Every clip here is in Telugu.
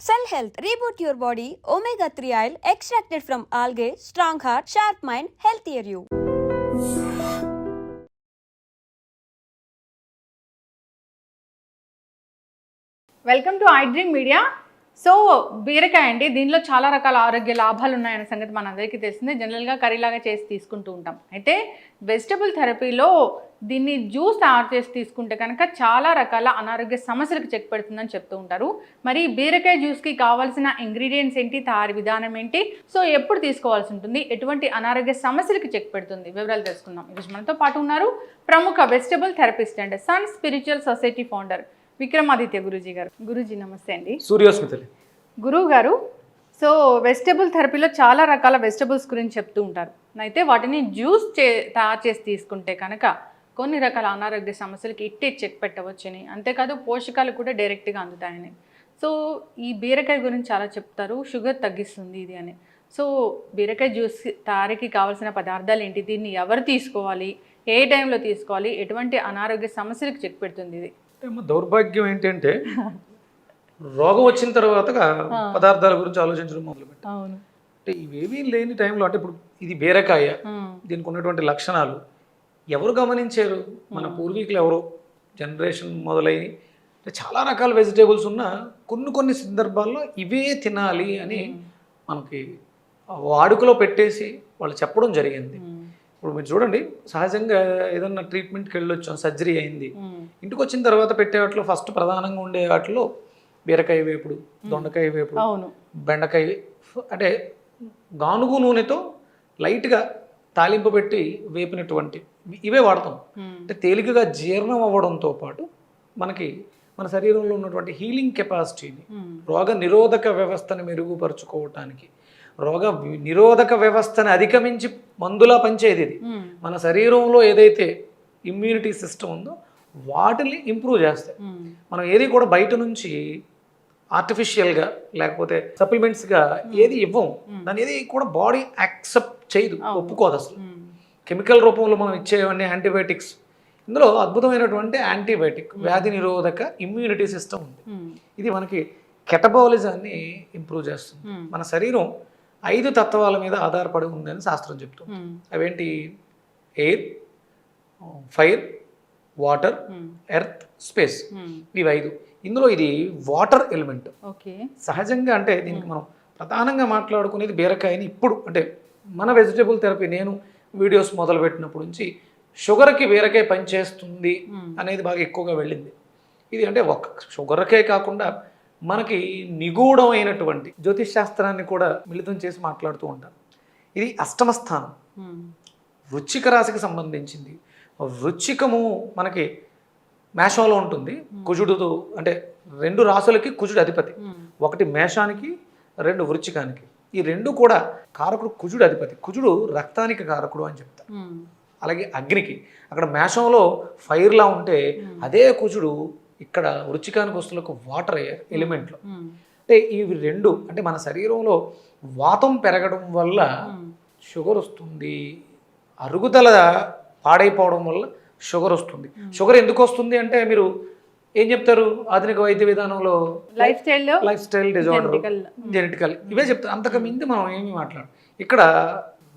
Cell Health, reboot your body, omega-3 oil extracted from algae, strong heart, sharp mind, healthier you. Welcome to I dream media. So బీరకాయ అండి, దీనిలో చాలా రకాల ఆరోగ్య లాభాలు ఉన్నాయనే సంగతి మనందరికీ తెలిసిందే. జనరల్గా కర్రీలాగా చేసి తీసుకుంటూ ఉంటాం. అయితే వెజిటబుల్ థెరపీలో దీన్ని జ్యూస్ తయారు చేసి తీసుకుంటే కనుక చాలా రకాల అనారోగ్య సమస్యలకు చెక్ పెడుతుందని చెప్తూ ఉంటారు. మరి బీరకాయ జ్యూస్కి కావాల్సిన ఇంగ్రీడియంట్స్ ఏంటి, తయారీ విధానం ఏంటి, సో ఎప్పుడు తీసుకోవాల్సి ఉంటుంది, ఎటువంటి అనారోగ్య సమస్యలకు చెక్ పెడుతుంది, వివరాలు తెలుసుకుందాం. ఈరోజు మనతో పాటు ఉన్నారు ప్రముఖ vegetable therapist and sun spiritual society founder Vikramaditya Guruji గారు. గురూజీ నమస్తే అండి. సూర్యోస్మితలి గురువు గారు, సో వెజిటబుల్ థెరపీలో చాలా రకాల వెజిటబుల్స్ గురించి చెప్తూ ఉంటారు. అయితే వాటిని జ్యూస్ తయారు చేసి తీసుకుంటే కనుక కొన్ని రకాల అనారోగ్య సమస్యలకి ఇట్టే చెక్ పెట్టవచ్చని, అంతేకాదు పోషకాలు కూడా డైరెక్ట్గా అందుతాయని. సో ఈ బీరకాయ గురించి చాలా చెప్తారు, షుగర్ తగ్గిస్తుంది ఇది అని. సో బీరకాయ జ్యూస్ తయారీకి కావాల్సిన పదార్థాలు ఏంటి, దీన్ని ఎవరు తీసుకోవాలి, ఏ టైంలో తీసుకోవాలి, ఎటువంటి అనారోగ్య సమస్యలకు చెక్ పెడుతుంది ఇది? దౌర్భాగ్యం ఏంటంటే రోగం వచ్చిన తర్వాత పదార్థాల గురించి ఆలోచించడం మొదలుపెట్టాం. అవును, అంటే ఇవేమీ లేని టైంలో, అంటే ఇప్పుడు ఇది బీరకాయ, దీనికి ఉన్నటువంటి లక్షణాలు ఎవరు గమనించారు? మన పూర్వీకులు ఎవరో జనరేషన్ మొదలై అంటే చాలా రకాల వెజిటేబుల్స్ ఉన్న కొన్ని సందర్భాల్లో ఇవే తినాలి అని మనకి వాడుకలో పెట్టేసి వాళ్ళు చెప్పడం జరిగింది. ఇప్పుడు మీరు చూడండి, సహజంగా ఏదన్నా ట్రీట్మెంట్కి వెళ్ళొచ్చాం, సర్జరీ అయింది, ఇంటికి వచ్చిన తర్వాత పెట్టే వాటిలో ఫస్ట్ ప్రధానంగా ఉండే వాటిలో బీరకాయ వేపుడు, దొండకాయ వేపుడు, బెండకాయ, అంటే గానుగు నూనెతో లైట్గా తాలింపు పెట్టి వేపినటువంటి ఇవే వాడతాం. అంటే తేలికగా జీర్ణం అవ్వడంతో పాటు మనకి మన శరీరంలో ఉన్నటువంటి హీలింగ్ కెపాసిటీని, రోగ నిరోధక వ్యవస్థను మెరుగుపరుచుకోవటానికి, రోగ నిరోధక వ్యవస్థను అధిగమించి మందులా పనిచేది ఇది. మన శరీరంలో ఏదైతే ఇమ్యూనిటీ సిస్టమ్ ఉందో వాటిని ఇంప్రూవ్ చేస్తాయి. మనం ఏది కూడా బయట నుంచి ఆర్టిఫిషియల్గా లేకపోతే సప్లిమెంట్స్గా ఏది ఇవ్వం. దాని ఏది కూడా బాడీ యాక్సెప్ట్ చేయదు, ఒప్పుకోదు అసలు. కెమికల్ రూపంలో మనం ఇచ్చేవన్నీ యాంటీబయాటిక్స్. ఇందులో అద్భుతమైనటువంటి యాంటీబయాటిక్, వ్యాధి నిరోధక ఇమ్యూనిటీ సిస్టమ్ ఉంది. ఇది మనకి కెటబాలిజాన్ని ఇంప్రూవ్ చేస్తుంది. మన శరీరం 5 తత్వాల మీద ఆధారపడి ఉందని శాస్త్రం చెప్తుంది. అవేంటి? Air, fire, water, earth, space. ఇవి 5. ఇందులో ఇది వాటర్ ఎలిమెంట్. సహజంగా అంటే దీనికి మనం ప్రధానంగా మాట్లాడుకునేది బీరకాయని. ఇప్పుడు అంటే మన వెజిటబుల్ థెరపీ నేను వీడియోస్ మొదలుపెట్టినప్పటి నుంచి షుగర్కి బీరకాయ పనిచేస్తుంది అనేది బాగా ఎక్కువగా వెళ్ళింది. ఇది అంటే ఒక షుగర్కే కాకుండా మనకి నిగూఢమైనటువంటి జ్యోతిష్ శాస్త్రాన్ని కూడా మిళితం చేసి మాట్లాడుతూ ఉంటారు. ఇది అష్టమ స్థానం, వృశ్చిక రాశికి సంబంధించింది. వృశ్చికము మనకి మేషంలో ఉంటుంది. కుజుడుతో అంటే 2 రాశులకి కుజుడు అధిపతి. ఒకటి మేషానికి, 2 వృశ్చికానికి. ఈ 2 కూడా కారకుడు కుజుడు అధిపతి. కుజుడు రక్తానికి కారకుడు అని చెప్తారు. అలాగే అగ్నికి, అక్కడ మేషంలో ఫైర్లా ఉంటే అదే కుజుడు ఇక్కడ వృశ్చికానికి వస్తువులకు వాటర్ ఎలిమెంట్లో. అంటే ఇవి 2 అంటే మన శరీరంలో వాతం పెరగడం వల్ల షుగర్ వస్తుంది, అరుగుదల పాడైపోవడం వల్ల షుగర్ వస్తుంది. షుగర్ ఎందుకు వస్తుంది అంటే మీరు ఏం చెప్తారు? ఆధునిక వైద్య విధానంలో లైఫ్ స్టైల్ డిజార్డర్, జెనెటికల్, ఇవే చెప్తారు. అంతకు మించి మనం ఏమీ మాట్లాడు. ఇక్కడ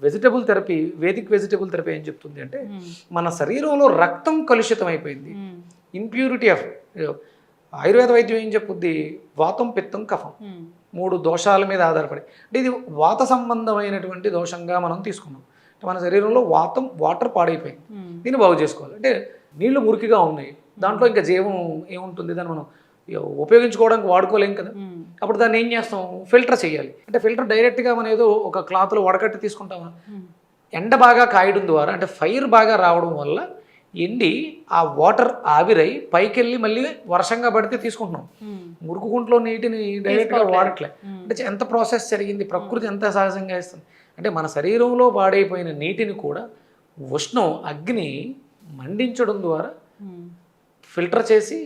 vegetable therapy, Vedic vegetable therapy ఏం చెప్తుంది అంటే మన శరీరంలో రక్తం కలుషితం అయిపోయింది, ఇంప్యూరిటీ ఆఫ్. ఆయుర్వేద వైద్యం ఏం చెప్పుద్ది? వాతం, పిత్తం, కఫం, 3 దోషాల మీద ఆధారపడి. అంటే ఇది వాత సంబంధమైనటువంటి దోషంగా మనం తీసుకున్నాం. మన శరీరంలో వాటర్ పాడైపోయింది, దీన్ని బాగు చేసుకోవాలి. అంటే నీళ్లు మురికిగా ఉన్నాయి, దాంట్లో ఇంకా జీవం ఏముంటుంది, దాన్ని మనం ఉపయోగించుకోవడానికి వాడుకోలేం కదా. అప్పుడు దాన్ని ఏం చేస్తాం? ఫిల్టర్ చేయాలి. అంటే ఫిల్టర్ డైరెక్ట్గా మనం ఏదో ఒక క్లాత్లో వడకట్టి తీసుకుంటామా? ఎండ బాగా కాయడం ద్వారా, అంటే ఫైర్ బాగా రావడం వల్ల ఎండి ఆ వాటర్ ఆవిరై పైకి వెళ్ళి మళ్ళీ వర్షంగా పడితే తీసుకుంటున్నాం. మురుగుకుంట్లో నీటిని డైరెక్ట్గా వాడట్లే. అంటే ఎంత ప్రాసెస్ జరిగింది, ప్రకృతి ఎంత సహజంగా ఇస్తుంది. అంటే మన శరీరంలో పాడైపోయిన నీటిని కూడా ఉష్ణం, అగ్ని మండించడం ద్వారా ఫిల్టర్ చేసి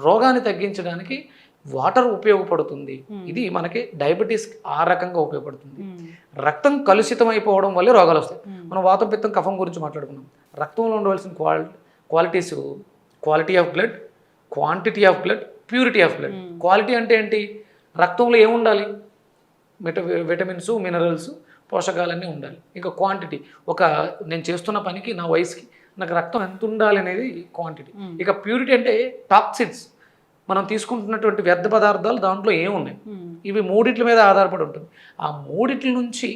రోగాన్ని తగ్గించడానికి వాటర్ ఉపయోగపడుతుంది. ఇది మనకి డయాబెటీస్ ఆ రకంగా ఉపయోగపడుతుంది. రక్తం కలుషితం అయిపోవడం వల్లే రోగాలు వస్తాయి. మనం వాతం, పిత్తం, కఫం గురించి మాట్లాడుకున్నాం. రక్తంలో ఉండవలసిన qualities, quality of blood, quantity of blood, purity of blood. Quality అంటే ఏంటి? రక్తంలో ఏముండాలి? విటమిన్స్, మినరల్స్, పోషకాలన్నీ ఉండాలి. ఇంకా క్వాంటిటీ, నేను చేస్తున్న పనికి నా వయసుకి నాకు రక్తం ఎంత ఉండాలి అనేది క్వాంటిటీ. ఇక ప్యూరిటీ అంటే టాక్సిన్స్, మనం తీసుకుంటున్నటువంటి వ్యర్థ పదార్థాలు దాంట్లో ఏమున్నాయి, ఇవి మూడిట్ల మీద ఆధారపడి ఉంటుంది. ఆ మూడిట్ల నుంచి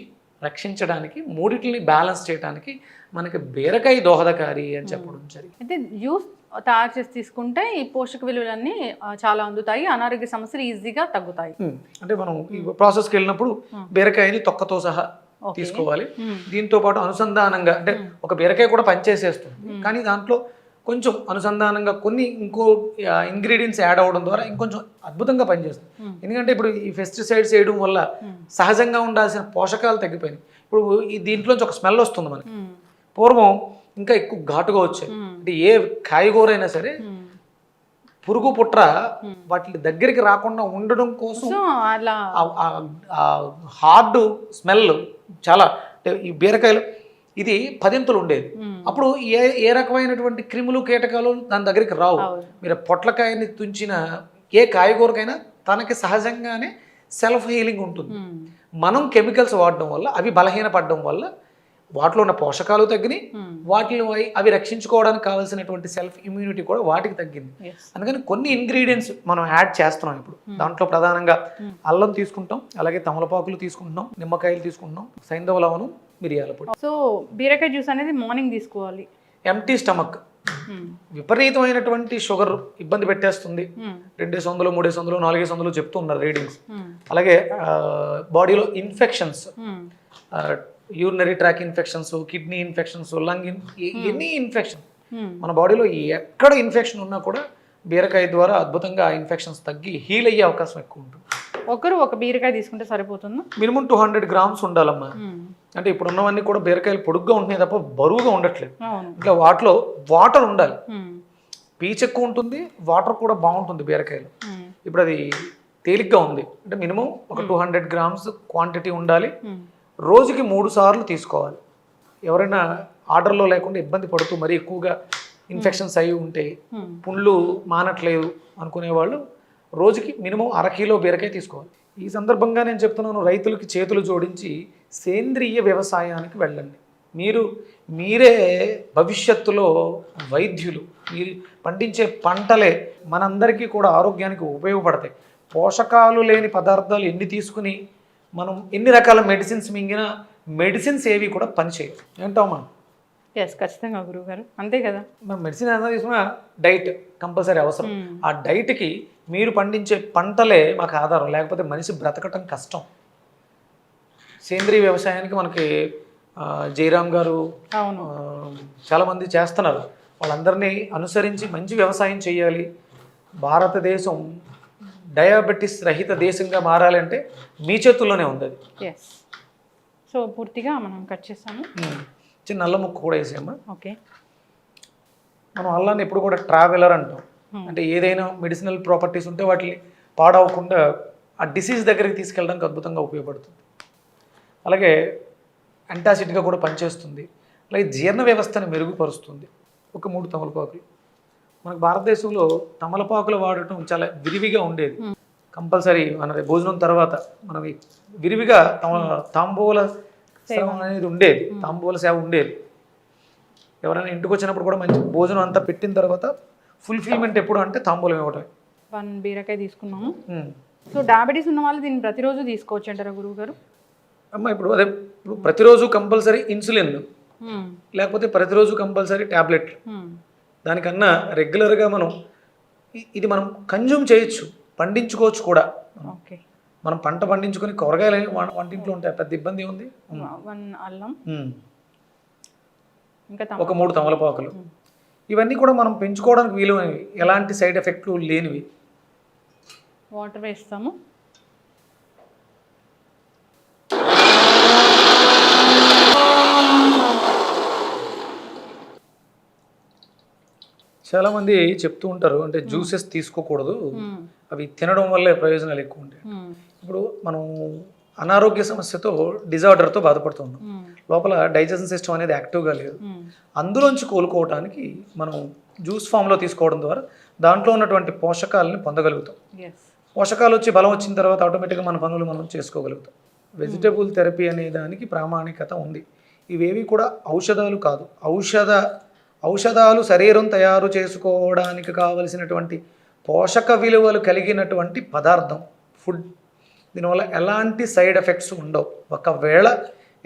రక్షించడానికి, మూడిట్లని బ్యాలెన్స్ చేయడానికి మనకి బీరకాయ దోహదకారి అని చెప్పడం జరిగింది. అయితే జ్యూస్ తయారు చేసి తీసుకుంటే ఈ పోషక విలువలన్నీ చాలా అందుతాయి, అనారోగ్య సమస్యలు ఈజీగా తగ్గుతాయి. అంటే మనం ఈ ప్రాసెస్కి వెళ్ళినప్పుడు బీరకాయని తొక్కతో సహా తీసుకోవాలి. దీంతో పాటు అనుసంధానంగా, అంటే ఒక బీరకాయ కూడా పనిచేసేస్తుంది, కానీ దాంట్లో కొంచెం అనుసంధానంగా కొన్ని ఇంకో ఇంగ్రీడియంట్స్ యాడ్ అవ్వడం ద్వారా ఇంకొంచెం అద్భుతంగా పనిచేస్తుంది. ఎందుకంటే ఇప్పుడు ఈ పెస్టిసైడ్స్ వేయడం వల్ల సహజంగా ఉండాల్సిన పోషకాలు తగ్గిపోయినాయి. ఇప్పుడు ఈ దీంట్లోంచి ఒక స్మెల్ వస్తుంది మనకి. పూర్వం ఇంకా ఎక్కువ ఘాటుగా వచ్చాయి. అంటే ఏ కాయగూర అయినా సరే పురుగు పుట్ర వాటి దగ్గరికి రాకుండా ఉండడం కోసం అలా హార్డ్ స్మెల్ చాలా, ఈ బీరకాయలు ఇది 10 ఉండేది. అప్పుడు ఏ రకమైనటువంటి క్రిములు కీటకాలు దాని దగ్గరికి రావు. మీరు పొట్లకాయని తుంచిన ఏ కాయగూరకైనా తనకి సహజంగానే సెల్ఫ్ హీలింగ్ ఉంటుంది. మనం కెమికల్స్ వాడడం వల్ల అవి బలహీనపడడం వల్ల వాటిలో ఉన్న పోషకాలు తగ్గినాయి, వాటిని అవి రక్షించుకోవడానికి కావాల్సినటువంటి సెల్ఫ్ ఇమ్యూనిటీ కూడా వాటికి తగ్గింది. అందుకని కొన్ని ఇంగ్రీడియంట్స్ మనం యాడ్ చేస్తున్నాం ఇప్పుడు. దాంట్లో ప్రధానంగా అల్లం తీసుకుంటాం, అలాగే తమలపాకులు తీసుకుంటున్నాం, నిమ్మకాయలు తీసుకుంటున్నాం, సైంధవ లవణం, మిరియాల పొడి. సో బీరకాయ జ్యూస్ అనేది మార్నింగ్ తీసుకోవాలి. ఎంటీ స్టమక్, విపరీతమైనటువంటి షుగర్ ఇబ్బంది పెట్టేస్తుంది. 200, 300, 400 చెప్తూ ఉన్నారు రీడింగ్స్. అలాగే బాడీలో infections, urinary tract infections, kidney infections, lung any infection, మన బాడీలో ఎక్కడ ఇన్ఫెక్షన్ ఉన్నా కూడా బీరకాయ ద్వారా అద్భుతంగా ఆ ఇన్ఫెక్షన్స్ తగ్గి హీల్ అయ్యే అవకాశం ఎక్కువ ఉంటుంది. ఒక బీరకాయ తీసుకుంటే సరిపోతుందా? మినిమం 200 grams ఉండాలమ్మా. అంటే ఇప్పుడు ఉన్నవన్నీ కూడా బీరకాయలు పొడుగ్గా ఉంటున్నాయి తప్ప బరువుగా ఉండట్లేదు. ఇట్లా వాటిలో వాటర్ ఉండాలి, పీచు ఎక్కువ ఉంటుంది, వాటర్ కూడా బాగుంటుంది బీరకాయలు. ఇప్పుడు అది తేలిగ్గా ఉంది అంటే మినిమం ఒక 200 grams క్వాంటిటీ ఉండాలి. రోజుకి 3 సార్లు తీసుకోవాలి. ఎవరైనా ఆర్డర్లో లేకుండా ఇబ్బంది పడుతూ మరీ ఎక్కువగా ఇన్ఫెక్షన్స్ అయి ఉంటే, పుండ్లు మానట్లేదు అనుకునే వాళ్ళు రోజుకి మినిమం 1/2 కిలో బీరకాయ తీసుకోవాలి. ఈ సందర్భంగా నేను చెప్తున్నాను, రైతులకి చేతులు జోడించి సేంద్రియ వ్యవసాయానికి వెళ్ళండి. మీరే భవిష్యత్తులో వైద్యులు. మీరు పండించే పంటలే మనందరికీ కూడా ఆరోగ్యానికి ఉపయోగపడతాయి. పోషకాలు లేని పదార్థాలు ఎన్ని తీసుకుని మనం ఎన్ని రకాల మెడిసిన్స్ మింగినా మెడిసిన్స్ ఏవి కూడా పనిచేయవు. ఏంటామా? ఖచ్చితంగా గురువు గారు, అంతే కదా. మనం మెడిసిన్ ఏదైనా తీసుకున్నా డైట్ కంపల్సరీ అవసరం. ఆ డైట్కి మీరు పండించే పంటలే మాకు ఆధారం, లేకపోతే మనిషి బ్రతకటం కష్టం. సేంద్రీయ వ్యవసాయానికి మనకి జయరామ్ గారు చాలామంది చేస్తున్నారు. వాళ్ళందరినీ అనుసరించి మంచి వ్యవసాయం చేయాలి. భారతదేశం డయాబెటీస్ రహిత దేశంగా మారాలి అంటే మీ చేతుల్లోనే ఉంది అది. సో పూర్తిగా మనం కట్ చేస్తాము. చిన్న అల్లం ముక్క కూడా వేసామా. ఓకే. మనం అల్లాన్ని ఎప్పుడు కూడా ట్రావెలర్ అంటాం. అంటే ఏదైనా మెడిసినల్ ప్రాపర్టీస్ ఉంటే వాటిని పాడవకుండా ఆ డిసీజ్ దగ్గరికి తీసుకెళ్ళడానికి అద్భుతంగా ఉపయోగపడుతుంది. అలాగే యాంటాసిడ్గా కూడా పనిచేస్తుంది. అలాగే జీర్ణ వ్యవస్థను మెరుగుపరుస్తుంది. ఒక 3 తమలపాకులు. మనకు భారతదేశంలో తమలపాకులు వాడటం చాలా విరివిగా ఉండేది. కంపల్సరీ మన భోజనం తర్వాత మనం విరివిగా తాంబూల సేవ అనేది ఉండేది. తాంబూల సేవ ఉండేది. ఎవరైనా ఇంటికి వచ్చినప్పుడు కూడా మంచి భోజనం అంతా పెట్టిన తర్వాత ఫుల్ఫిల్మెంట్ ఎప్పుడు అంటే తాంబూలం ఇవ్వటం. 1 బీరకాయ తీసుకున్నాము. సో డయాబెటీస్ ఉన్న వాళ్ళు దీన్ని ప్రతిరోజు తీసుకోవచ్చు అంటారా గురువు గారు? అమ్మ ఇప్పుడు ప్రతిరోజు కంపల్సరీ ఇన్సులిన్, లేకపోతే ప్రతిరోజు కంపల్సరీ ట్యాబ్లెట్లు. దానికన్నా రెగ్యులర్గా ఇది మనం కన్జ్యూమ్ చేయొచ్చు, పండించుకోవచ్చు కూడా. ఓకే. మనం పంట పండించుకొని కూరగాయలు వంటింట్లో ఉంటాయి, పెద్ద ఇబ్బంది ఉంది. 1 అల్లం, ఇంకా ఒక 3 తమలపాకులు. ఇవన్నీ కూడా మనం పెంచుకోవడానికి వీలువైనవి, ఎలాంటి సైడ్ ఎఫెక్ట్లు లేనివి. వాటర్ వేస్తాము. చాలామంది చెప్తూ ఉంటారు అంటే జ్యూసెస్ తీసుకోకూడదు, అవి తినడం వల్లే ప్రయోజనాలు ఎక్కువ ఉంటాయి. ఇప్పుడు మనం అనారోగ్య సమస్యతో డిజార్డర్తో బాధపడుతున్నాం, లోపల డైజెషన్ సిస్టమ్ అనేది యాక్టివ్గా లేదు. అందులోంచి కోలుకోవడానికి మనం జ్యూస్ ఫామ్లో తీసుకోవడం ద్వారా దాంట్లో ఉన్నటువంటి పోషకాలని పొందగలుగుతాం. పోషకాలు వచ్చి బలం వచ్చిన తర్వాత ఆటోమేటిక్గా మన పనులు మనం చేసుకోగలుగుతాం. వెజిటబుల్ థెరపీ అనే దానికి ప్రామాణికత ఉంది. ఇవేవి కూడా ఔషధాలు కాదు. ఔషధాలు శరీరం తయారు చేసుకోవడానికి కావలసినటువంటి పోషక విలువలు కలిగినటువంటి పదార్థం, ఫుడ్. దీనివల్ల ఎలాంటి సైడ్ ఎఫెక్ట్స్ ఉండవు. ఒకవేళ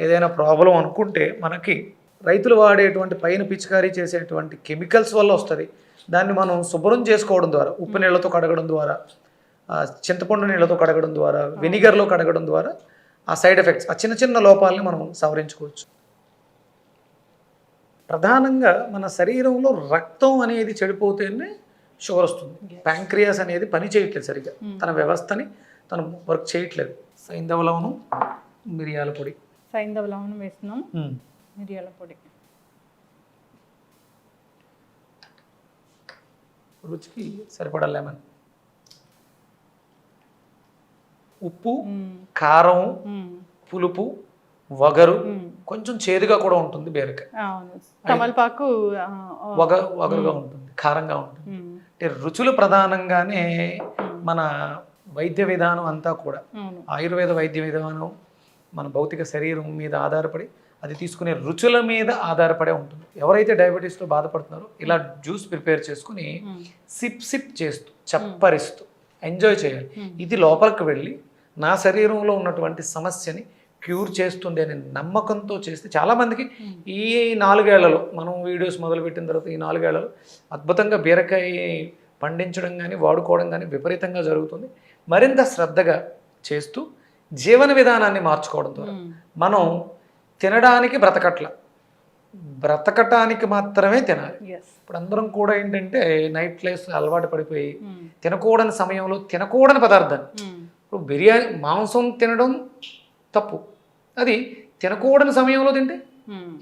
ఏదైనా ప్రాబ్లం అనుకుంటే మనకి రైతులు వాడేటువంటి పైన పిచికారీ చేసేటువంటి కెమికల్స్ వల్ల వస్తుంది. దాన్ని మనం శుభ్రం చేసుకోవడం ద్వారా, ఉప్పు నీళ్ళతో కడగడం ద్వారా, చింతపండు నీళ్ళతో కడగడం ద్వారా, వెనిగర్లో కడగడం ద్వారా ఆ సైడ్ ఎఫెక్ట్స్, ఆ చిన్న చిన్న లోపాలని మనం సవరించుకోవచ్చు. ప్రధానంగా మన శరీరంలో రక్తం అనేది చెడిపోతేనే షుగర్ వస్తుంది. ప్యాంక్రియాస్ అనేది పని చేయట్లేదు సరిగ్గా, తన వ్యవస్థని తను వర్క్ చేయట్లేదు. సైంధవ లవణం, మిరియాల పొడి. సైంధవ లవణం వేస్తున్నాం, మిరియాల పొడి. రుచికి సరిపడా లెమన్, ఉప్పు, కారం, పులుపు, వగరు, కొంచెం చేదుగా కూడా ఉంటుంది బీరకాయ. తమలపాకు వగరుగా ఉంటుంది, కారంగా ఉంటుంది. అంటే రుచులు ప్రధానంగానే మన వైద్య విధానం అంతా కూడా, ఆయుర్వేద వైద్య విధానం మన భౌతిక శరీరం మీద ఆధారపడి, అది తీసుకునే రుచుల మీద ఆధారపడే ఉంటుంది. ఎవరైతే డయాబెటీస్తో బాధపడుతున్నారో ఇలా జ్యూస్ ప్రిపేర్ చేసుకుని సిప్ చేస్తూ చప్పరిస్తూ ఎంజాయ్ చేయాలి. ఇది లోపలికి వెళ్ళి నా శరీరంలో ఉన్నటువంటి సమస్యని క్యూర్ చేస్తుంది అనే నమ్మకంతో చేస్తే చాలామందికి ఈ 4 ఏళ్లలో, మనం వీడియోస్ మొదలుపెట్టిన తర్వాత ఈ 4 ఏళ్లలో అద్భుతంగా బీరకాయ పండించడం కానీ వాడుకోవడం కానీ విపరీతంగా జరుగుతుంది. మరింత శ్రద్ధగా చేస్తూ జీవన విధానాన్ని మార్చుకోవడం ద్వారా మనం తినడానికి బ్రతకటానికి మాత్రమే తినాలి. ఇప్పుడు అందరం కూడా ఏంటంటే నైట్ లైఫ్ అలవాటు పడిపోయి తినకూడని సమయంలో తినకూడని పదార్థాన్ని, ఇప్పుడు బిర్యానీ, మాంసం తినడం తప్పు, అది తినకూడని సమయంలో తింటే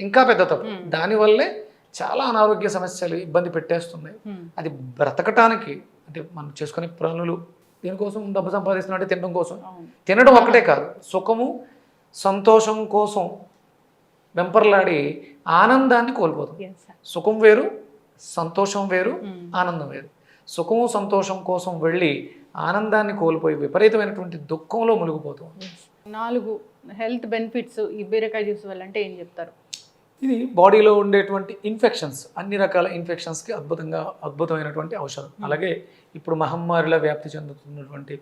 ఇంకా పెద్ద తప్పు. దానివల్లే చాలా అనారోగ్య సమస్యలు ఇబ్బంది పెట్టేస్తున్నాయి. అది బ్రతకటానికి, అంటే మనం చేసుకునే పనులు దీనికోసం డబ్బు సంపాదిస్తున్నట్టు తినడం కోసం, తినడం ఒక్కటే కాదు, సుఖము సంతోషం కోసం వెంపర్లాడి ఆనందాన్ని కోల్పోతాం. సుఖం వేరు, సంతోషం వేరు, ఆనందం వేరు. సుఖము సంతోషం కోసం వెళ్ళి ఆనందాన్ని కోల్పోయి విపరీతమైనటువంటి దుఃఖంలో మునిగిపోతాం. 4 హెల్త్ బెనిఫిట్స్ ఈ బీరకాయ జ్యూస్ వల్ల అంటే ఏం చెప్తారు? ఇది బాడీలో ఉండేటువంటి ఇన్ఫెక్షన్స్, అన్ని రకాల ఇన్ఫెక్షన్స్కి అద్భుతమైనటువంటి ఔషధం. అలాగే ఇప్పుడు మహమ్మారిలో వ్యాప్తి చెందుతున్నటువంటి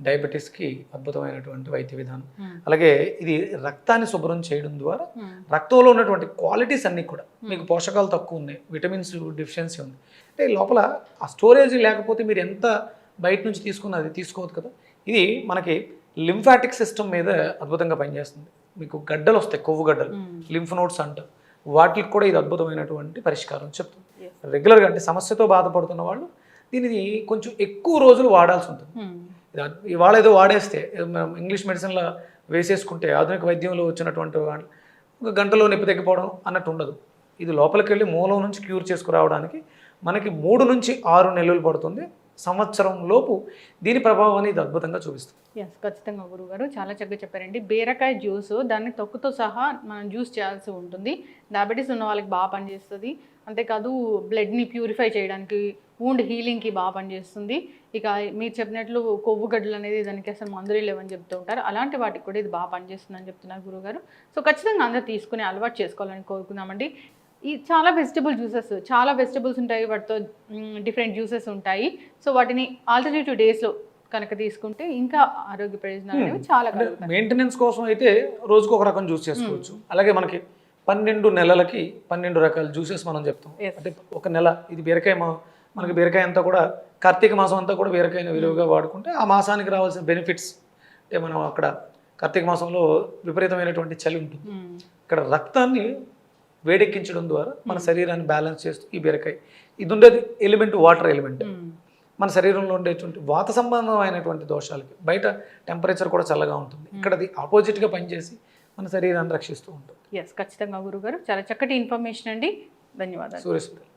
డయాబెటీస్కి అద్భుతమైనటువంటి వైద్య విధానం. అలాగే ఇది రక్తాన్ని శుభ్రం చేయడం ద్వారా రక్తంలో ఉన్నటువంటి క్వాలిటీస్ అన్నీ కూడా, మీకు పోషకాలు తక్కువ ఉన్నాయి, విటమిన్స్ డెఫిషియన్సీ ఉంది అంటే లోపల ఆ స్టోరేజ్ లేకపోతే మీరు ఎంత బయట నుంచి తీసుకున్న అది తీసుకోవద్దు కదా. ఇది మనకి లింఫాటిక్ సిస్టమ్ మీద అద్భుతంగా పనిచేస్తుంది. మీకు గడ్డలు వస్తాయి, కొవ్వు గడ్డలు, లింఫ్ నోడ్స్ అంటారు, వాటికి కూడా ఇది అద్భుతమైనటువంటి పరిష్కారం చెప్తుంది. రెగ్యులర్గా అంటే సమస్యతో బాధపడుతున్న వాళ్ళు దీనిని కొంచెం ఎక్కువ రోజులు వాడాల్సి ఉంటుంది. ఇవాళ ఏదో వాడేస్తే, ఇంగ్లీష్ మెడిసిన్లో వేసేసుకుంటే, ఆధునిక వైద్యంలో వచ్చినటువంటి వాళ్ళు ఒక గంటలో నొప్పి తగ్గిపోవడం అన్నట్టు ఉండదు. ఇది లోపలికి వెళ్ళి మూలం నుంచి క్యూర్ చేసుకురావడానికి మనకి 3 నుంచి 6 నెలలు పడుతుంది. సంవత్సరం లోపు దీని ప్రభావాన్ని ఇది అద్భుతంగా చూపిస్తుంది. ఖచ్చితంగా గురుగారు చాలా చక్కగా చెప్పారండి. బీరకాయ జ్యూస్ దాన్ని తొక్కుతో సహా మనం జ్యూస్ చేయాల్సి ఉంటుంది. డయాబెటీస్ ఉన్న వాళ్ళకి బాగా పనిచేస్తుంది. అంతేకాదు బ్లడ్ని ప్యూరిఫై చేయడానికి, వూండ్ హీలింగ్కి బాగా పనిచేస్తుంది. ఇక మీరు చెప్పినట్లు కొవ్వు గడ్డలు అనేది దానికి అసలు మందులు లేవని చెప్తూ ఉంటారు, అలాంటి వాటికి కూడా ఇది బాగా పనిచేస్తుందని చెప్తున్నారు గురుగారు. సో ఖచ్చితంగా అందరూ తీసుకుని అలవాటు చేసుకోవాలని కోరుకుందామండి. ఈ చాలా వెజిటబుల్స్ ఉంటాయి, వాటితో డిఫరెంట్ జ్యూసెస్ ఉంటాయి. సో వాటిని ఆల్టర్నేటివ్ డేస్లో కనుక తీసుకుంటే ఇంకా ఆరోగ్య ప్రయోజనాలు అనేవి చాలా కలుగుతాయి. మెయింటెనెన్స్ కోసం అయితే రోజుకు ఒక రకం జ్యూస్ చేసుకోవచ్చు. అలాగే మనకి 12 నెలలకి 12 రకాల జ్యూసెస్ మనం చెప్తాం. అంటే ఒక నెల ఇది బీరకాయ, మనకి బీరకాయ అంతా కూడా కార్తీక మాసం అంతా కూడా బీరకాయని విలువగా వాడుకుంటే ఆ మాసానికి రావాల్సిన బెనిఫిట్స్ అంటే మనం అక్కడ కార్తీక మాసంలో విపరీతమైనటువంటి చలి ఉంటుంది, ఇక్కడ రక్తాన్ని వేడెక్కించడం ద్వారా మన శరీరాన్ని బ్యాలెన్స్ చేస్తూ ఈ బీరకాయ, ఇది ఉండేది ఎలిమెంట్ వాటర్ ఎలిమెంట్, మన శరీరంలో ఉండేటువంటి వాత సంబంధమైనటువంటి దోషాలకి బయట టెంపరేచర్ కూడా చల్లగా ఉంటుంది, ఇక్కడ అది ఆపోజిట్గా పనిచేసి మన శరీరాన్ని రక్షిస్తూ ఉంటుంది. ఖచ్చితంగా గురుగారు చాలా చక్కటి ఇన్ఫర్మేషన్ అండి, ధన్యవాదాలు. సూర్యసుందరి.